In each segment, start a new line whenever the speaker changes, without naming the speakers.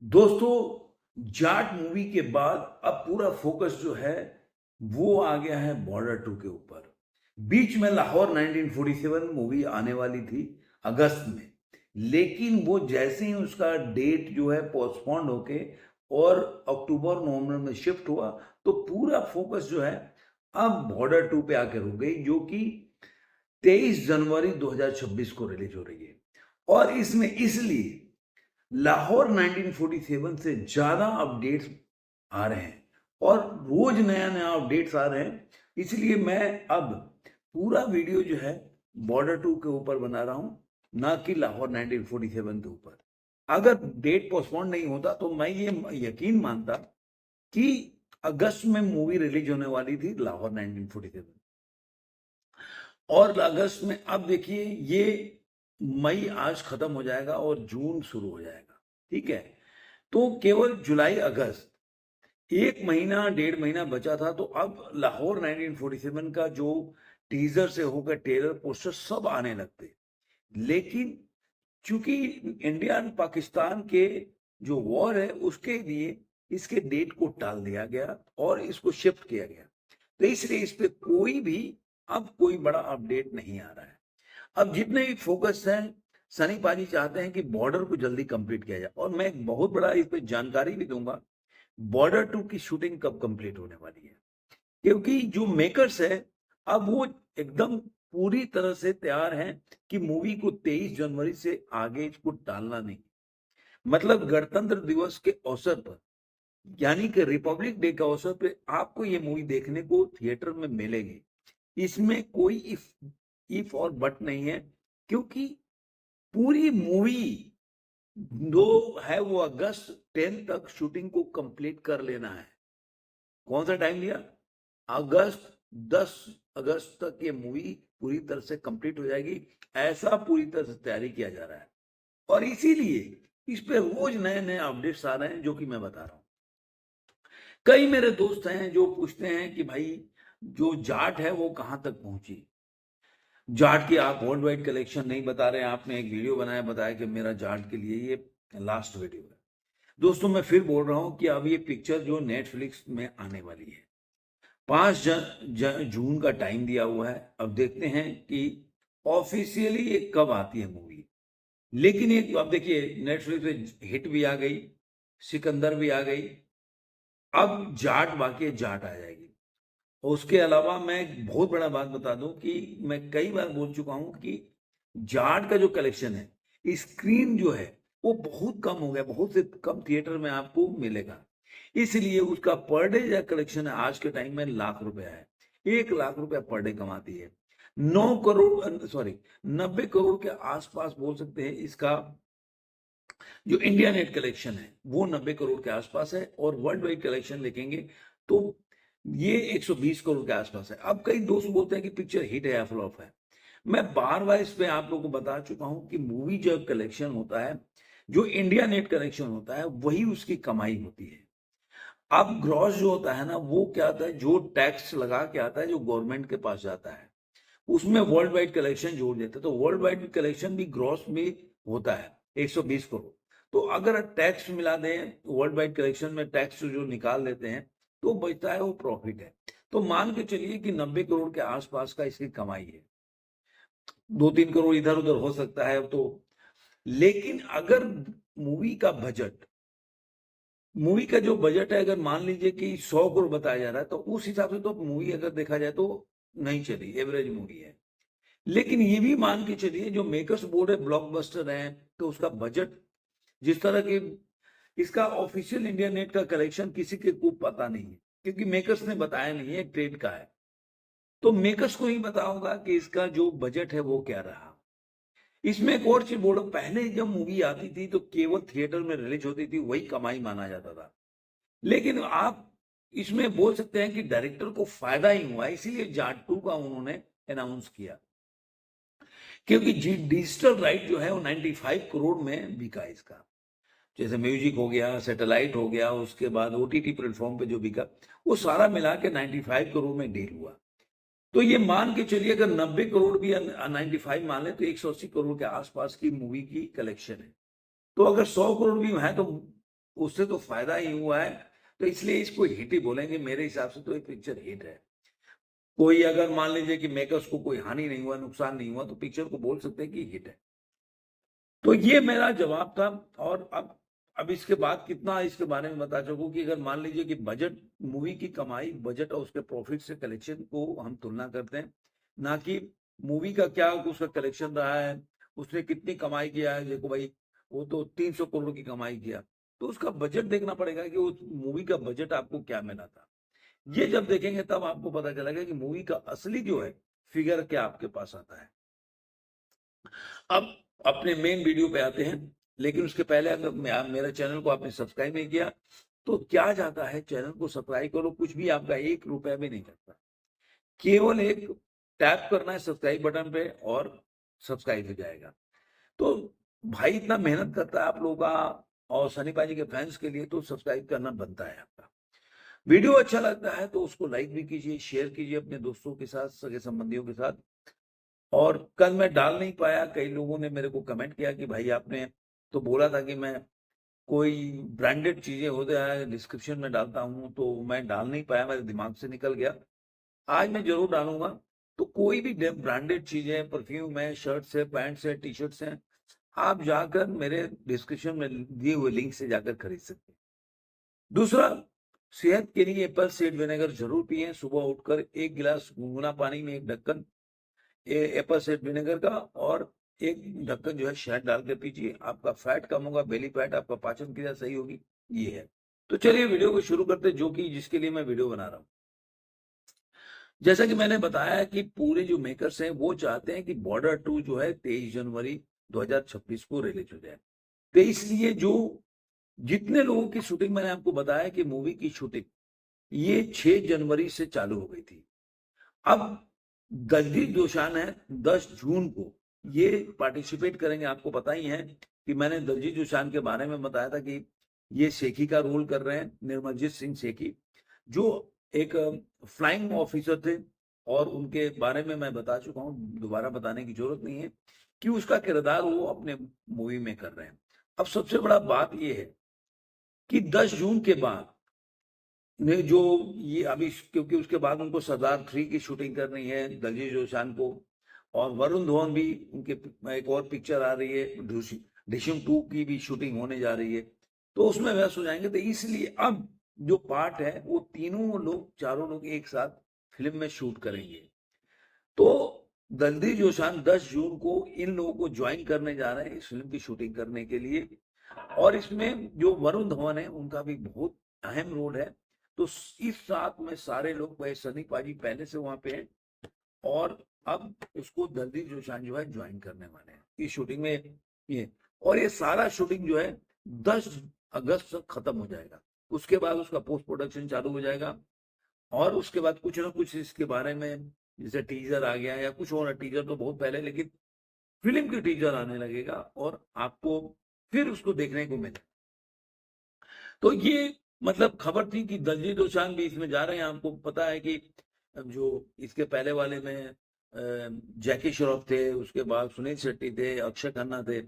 दोस्तों, जाट मूवी के बाद अब पूरा फोकस जो है वो आ गया है बॉर्डर 2 के ऊपर। बीच में लाहौर 1947 मूवी आने वाली थी अगस्त में, लेकिन वो जैसे ही उसका डेट जो है पोस्टपोन्ड होके और अक्टूबर नवंबर में शिफ्ट हुआ, तो पूरा फोकस जो है अब बॉर्डर 2 पे आकर रुक गई, जो कि 23 जनवरी 2026 को रिलीज हो रही है। और इसमें इसलिए लाहौर 1947 से ज्यादा अपडेट्स आ रहे हैं और रोज नया नया अपडेट्स आ रहे हैं। इसलिए मैं अब पूरा वीडियो जो है बॉर्डर 2 के ऊपर बना रहा हूं, ना कि लाहौर 1947 के ऊपर। अगर डेट पोस्टपोन नहीं होता तो मैं ये यकीन मानता कि अगस्त में मूवी रिलीज होने वाली थी लाहौर 1947, और अगस्त में अब देखिए ये मई आज खत्म हो जाएगा और जून शुरू हो जाएगा। ठीक है, तो केवल जुलाई अगस्त एक महीना डेढ़ महीना बचा था। तो अब लाहौर 1947 का जो टीजर से होकर ट्रेलर पोस्टर सब आने लगते, लेकिन चूंकि इंडिया और पाकिस्तान के जो वॉर है उसके लिए इसके डेट को टाल दिया गया और इसको शिफ्ट किया गया, तो इसलिए इस पे कोई भी अब कोई बड़ा अपडेट नहीं आ रहा है। अब जितने भी फोकस हैं, सनी पाजी चाहते हैं कि बॉर्डर को जल्दी कंप्लीट किया जाए, और मैं एक बहुत बड़ा इस पे जानकारी भी दूंगा बॉर्डर 2 की शूटिंग कब कंप्लीट होने वाली है। क्योंकि जो मेकर्स है अब वो एकदम पूरी तरह से तैयार हैं कि मूवी को 23 जनवरी से आगे इसको टालना नहीं। मतलब गणतंत्र दिवस के अवसर पर, यानी कि रिपब्लिक डे के अवसर पे आपको ये मूवी देखने को थिएटर में मिलेगी। इसमें कोई इफ और बट नहीं है, क्योंकि पूरी मूवी जो है वो अगस्त 10 तक शूटिंग को कंप्लीट कर लेना है। कौन सा टाइम लिया? अगस्त 10 अगस्त तक ये मूवी पूरी तरह से कंप्लीट हो जाएगी, ऐसा पूरी तरह से तैयारी किया जा रहा है। और इसीलिए इस पे रोज नए नए अपडेट्स आ रहे हैं, जो कि मैं बता रहा हूं। कई मेरे दोस्त हैं जो पूछते हैं कि भाई जो जाट है वो कहां तक पहुंची। जाट की आप वर्ल्ड वाइड कलेक्शन नहीं बता रहे हैं, आपने एक वीडियो बनाया, बताया कि मेरा जाट के लिए ये लास्ट वीडियो है। दोस्तों, मैं फिर बोल रहा हूं कि अब ये पिक्चर जो नेटफ्लिक्स में आने वाली है, 5 जून का टाइम दिया हुआ है। अब देखते हैं कि ऑफिशियली ये कब आती है मूवी। लेकिन एक अब देखिए, नेटफ्लिक्स पे हिट भी आ गई, सिकंदर भी आ गई, अब जाट बाकी जाट आ जाएगी। और उसके अलावा मैं एक बहुत बड़ा बात बता दूं कि मैं कई बार बोल चुका हूं कि जाट का जो कलेक्शन है, स्क्रीन जो है वो बहुत कम हो गया, बहुत से कम थिएटर में आपको मिलेगा। इसलिए उसका पर डे जो कलेक्शन है आज के टाइम में ₹1,00,000 है। 1,00,000 पर डे कमाती है। 9 करोड़, सॉरी, 90 करोड़ के आसपास बोल सकते हैं इसका जो इंडिया नेट कलेक्शन है वो 90 करोड़ के आसपास है, और वर्ल्ड वाइड कलेक्शन देखेंगे तो ये 120 करोड़ के आसपास है। अब कई दोस्त बोलते हैं कि पिक्चर हिट है या फ्लॉप है। मैं बार बार इस पे आप लोगों को बता चुका हूं कि मूवी जब कलेक्शन होता है, जो इंडिया नेट कलेक्शन होता है वही उसकी कमाई होती है। अब ग्रॉस जो होता है ना, वो क्या आता है, जो टैक्स लगा के आता है, जो गवर्नमेंट के पास जाता है, उसमें वर्ल्ड वाइड कलेक्शन जोड़ देते हैं, तो वर्ल्ड वाइड कलेक्शन भी ग्रॉस में होता है 120 करोड़। तो अगर टैक्स मिला दें वर्ल्ड वाइड कलेक्शन में, टैक्स जो निकाल देते हैं, तो बचता है वो प्रॉफिट है। तो मान के चलिए कि 90 करोड़ के आसपास का इसकी कमाई है। 2-3 करोड़ इधर उधर हो सकता है तो, लेकिन अगर मूवी का बजट, मूवी का जो बजट है, अगर मान लीजिए कि 100 करोड़ बताया जा रहा है, तो उस हिसाब से तो मूवी अगर देखा जाए तो नहीं चली, एवरेज मूवी है। लेकिन ये भी मान के चलिए जो मेकर्स बोर्ड है ब्लॉकबस्टर है, तो उसका बजट जिस तरह के, इसका ऑफिशियल इंडिया नेट का कलेक्शन किसी के को पता नहीं है, क्योंकि मेकर्स ने बताया नहीं है, ट्रेड का है। तो मेकर्स को ही पता होगा कि इसका जो बजट है वो क्या रहा। इसमें एक और चीज बोलो, पहले जब मूवी आती थी तो केवल थिएटर में रिलीज होती थी, वही कमाई माना जाता था। लेकिन आप इसमें बोल सकते हैं कि डायरेक्टर को फायदा ही हुआ, इसीलिए जाट 2 का उन्होंने अनाउंस किया, क्योंकि डिजिटल राइट जो है वो 95 करोड़ में बिका इसका। जैसे म्यूजिक हो गया, सैटेलाइट हो गया, उसके बाद ओटीटी प्लेटफॉर्म पे जो बिका, वो सारा मिला के 95 करोड़ में डील हुआ। तो ये मान के चलिए अगर 90 करोड़ भी 95 मान ले तो 180 करोड़ के आसपास की मूवी की कलेक्शन है। तो अगर 100 करोड़ भी है तो उससे तो फायदा ही हुआ है, तो इसलिए इसको हिट ही बोलेंगे। मेरे हिसाब से तो ये पिक्चर हिट है। कोई अगर मान लीजिए कि मेकर्स को कोई हानि नहीं हुआ, नुकसान नहीं हुआ, तो पिक्चर को बोल सकते हैं कि हिट है। तो ये मेरा जवाब था। और अब इसके बाद कितना इसके बारे में बता सकूं कि अगर मान लीजिए कि बजट, मूवी की कमाई, बजट और उसके प्रॉफिट से कलेक्शन को हम तुलना करते हैं, ना कि मूवी का क्या उसका कलेक्शन रहा है, उसने कितनी कमाई किया है। देखो भाई, वो तो 300 करोड़ की कमाई किया, तो उसका बजट देखना पड़ेगा कि उस मूवी का बजट आपको क्या मिला था। ये जब देखेंगे तब आपको पता चलेगा कि मूवी का असली जो है फिगर क्या आपके पास आता है। अब अपने मेन वीडियो पे आते हैं, लेकिन उसके पहले अगर मेरा चैनल को आपने सब्सक्राइब नहीं किया तो क्या जाता है, चैनल को सब्सक्राइब करो। कुछ भी आपका 1 रुपया भी नहीं लगता, केवल एक टैप करना है सब्सक्राइब बटन पे और सब्सक्राइब हो जाएगा। तो भाई इतना मेहनत करता है आप लोगों का, और सनी पाजी के फैंस के लिए तो सब्सक्राइब करना बनता है आपका। वीडियो अच्छा लगता है तो उसको लाइक भी कीजिए, शेयर कीजिए अपने दोस्तों के साथ, सगे संबंधियों के साथ। और कल मैं डाल नहीं पाया, कई लोगों ने मेरे को कमेंट किया कि भाई आपने तो बोला था कि मैं कोई ब्रांडेड चीजें होते हैं डिस्क्रिप्शन में डालता हूं, तो मैं डाल नहीं पाया, मेरे दिमाग से निकल गया। आज मैं जरूर डालूंगा। तो कोई भी ब्रांडेड चीजें, परफ्यूम है, शर्ट्स है, पैंट्स है, टी शर्ट्स हैं, आप जाकर मेरे डिस्क्रिप्शन में दिए हुए लिंक से जाकर खरीद सकते हैं। दूसरा, सेहत के लिए एप्पल साइडर विनेगर जरूर पिए। सुबह उठकर 1 गिलास गुनगुना पानी में 1 ढक्कन एप्पल साइडर विनेगर का और 1 ढक्कन जो है शहद डाल के पीजिए। आपका फैट कम होगा, बेली फैट, आपका पाचन क्रिया सही होगी। ये है। तो चलिए वीडियो को शुरू करते हैं, जो कि जिसके लिए मैं वीडियो बना रहा हूँ। जैसा कि मैंने बताया कि पूरे जो मेकर्स हैं वो चाहते हैं कि बॉर्डर 2 जो है 23 जनवरी 2026 को रिलीज हो जाए। तो इसलिए जो जितने लोगों की शूटिंग, मैंने आपको बताया कि मूवी की शूटिंग ये 6 जनवरी से चालू हो गई थी। अब दलजीत दोसांझ है 10 जून को ये पार्टिसिपेट करेंगे। आपको पता ही है कि मैंने दलजीत दोसांझ के बारे में बताया था कि ये सेठी का रोल कर रहे हैं, निर्मलजीत सिंह सेठी, जो एक फ्लाइंग ऑफिसर थे। और उनके बारे में मैं बता चुका हूं, दोबारा बताने की जरूरत नहीं है कि उसका किरदार वो अपने मूवी में कर रहे हैं। अब सबसे बड़ा बात ये है कि 10 जून के बाद ने जो ये अभी, क्योंकि उसके बाद उनको सरदार 3 की शूटिंग करनी है दलजीत दोसांझ को, और वरुण धवन भी उनके एक और पिक्चर आ रही है, ढिशुम 2 की भी शूटिंग होने जा रही है, तो उसमें व्यस्त हो जाएंगे। तो इसलिए अब जो पार्ट है वो तीनों लोग, चारों लोग एक साथ फिल्म में शूट करेंगे। तो दलजीत दोसांझ 10 जून को इन लोगों को ज्वाइन करने जा रहे हैं इस फिल्म की शूटिंग करने के लिए। और इसमें जो वरुण धवन है उनका भी बहुत अहम रोल है। तो इस साथ में सारे लोग, भाई सनी पाजी पहले से वहां पे हैं, और अब उसको दलजीत दोसांझ जो है ज्वाइन करने वाले हैं इस शूटिंग में। ये और ये सारा शूटिंग जो है 10 अगस्त तक खत्म हो जाएगा। उसके बाद उसका पोस्ट प्रोडक्शन चालू हो जाएगा, और उसके बाद कुछ ना कुछ इसके बारे में, जैसे टीजर आ गया या कुछ और, टीजर तो बहुत पहले, लेकिन फिल्म की टीजर आने लगेगा और आपको फिर उसको देखने को मिलेगा। तो ये मतलब खबर थी कि दलजीत दोसांझ भी इसमें जा रहे हैं। हमको पता है कि जो इसके पहले वाले में जैकी श्रॉफ थे, उसके बाद सुनील शेट्टी थे, अक्षय खन्ना थे,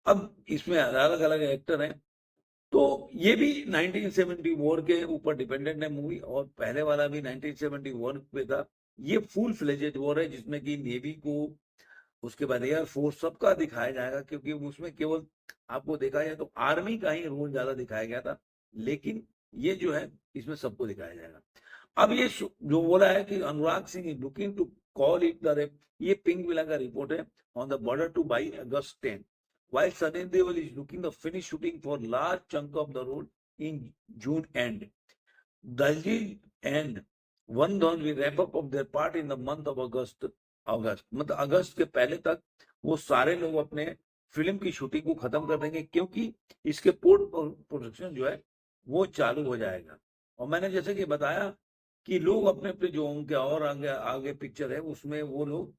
अब इसमें अलग अलग एक्टर हैं। तो ये भी 1971 के ऊपर डिपेंडेंट है मूवी, और पहले वाला भी 1971 पे था। ये फुल फ्लेजेड वॉर है जिसमें कि नेवी को, उसके बाद एयर फोर्स, सबका दिखाया जाएगा, क्योंकि उसमें केवल आपको देखा जाए तो आर्मी का ही रोल ज्यादा दिखाया गया था, लेकिन ये जो है इसमें सबको दिखाया जाएगा। अब ये जो बोला है कि Anurag Singh is looking to call it the, ये पिंक विला का रिपोर्ट है, on the border to by August 10, while Sunny Deol is looking to finish shooting for large chunk of the role in June end. Daljit and Varun Dhawan will wrap up of their part in the month of August. मतलब अगस्त के पहले तक वो सारे लोग अपने film की shooting को खत्म कर देंगे, क्योंकि इसके पोस्ट प्रोडक्शन जो है वो चालू हो जाएगा। और मैंने जैसे कि बताया कि लोग अपने अपने जो उनके और आगे आगे पिक्चर है उसमें वो लोग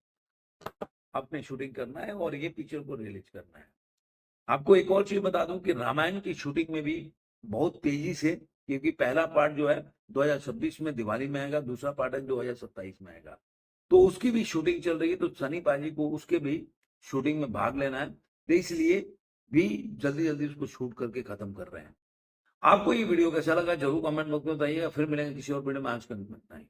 अपने शूटिंग करना है और ये पिक्चर को रिलीज करना है। आपको एक और चीज बता दूं कि रामायण की शूटिंग में भी बहुत तेजी से, क्योंकि पहला पार्ट जो है 2026 में दिवाली में आएगा, दूसरा पार्ट है 2027 में आएगा, तो उसकी भी शूटिंग चल रही है। तो सनी पाजी को उसके भी शूटिंग में भाग लेना है, तो इसलिए भी जल्दी जल्दी उसको शूट करके खत्म कर रहे हैं। आपको ये वीडियो कैसा लगा जरूर कमेंट बॉक्स में बताइएगा। फिर मिलेंगे किसी और वीडियो में। आज के अंत में इतना ही।